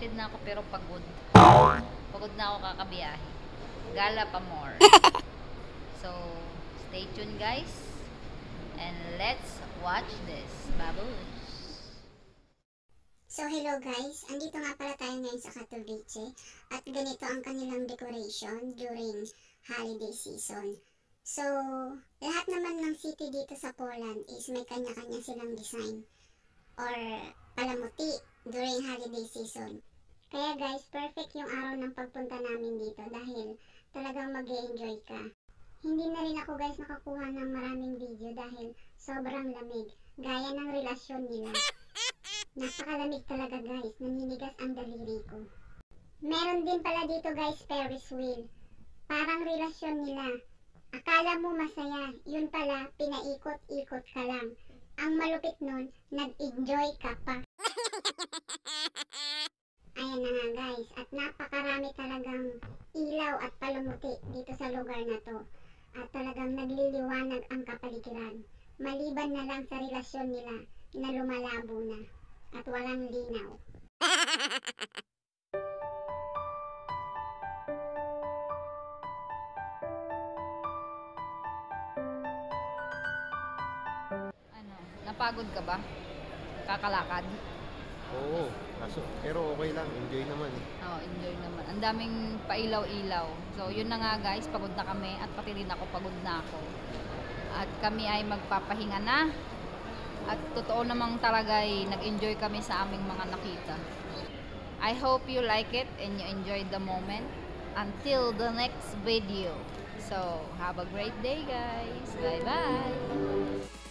Excited na ako pero pagod. Pagod na ako kakabiyahe. Gala pa more. So, stay tuned guys. And let's watch this. Babush! So hello guys, andito nga pala tayo ngayon sa Katowice at ganito ang kanilang decoration during holiday season. So, lahat naman ng city dito sa Poland is may kanya-kanya silang design or palamuti during holiday season. Kaya guys, perfect yung araw ng pagpunta namin dito dahil talagang mag-e-enjoy ka. Hindi na rin ako guys nakakuha ng maraming video dahil sobrang lamig, gaya ng relasyon nila. Napakalamig talaga guys, naninigas ang daliri ko. Meron din pala dito guys Ferris wheel. Parang relasyon nila. Akala mo masaya, yun pala pinaikot-ikot ka lang. Ang malupit nun, nag-enjoy ka pa. Ayan na nga guys, at napakarami talagang ilaw at palumuti dito sa lugar na to. At talagang nagliliwanag ang kapaligiran. Maliban na lang sa relasyon nila na lumalabo na. At walang linaw. Ano, napagod ka ba? Kakalakad? Oo, pero okay lang, enjoy naman eh. Oh, enjoy naman. Ang daming pailaw-ilaw. So, yun na nga guys, pagod na kami at pati rin ako pagod na ako. At kami ay magpapahinga na. At totoo namang talaga ay nag-enjoy kami sa aming mga nakita. I hope you like it and you enjoyed the moment. Until the next video. So, have a great day guys. Bye-bye.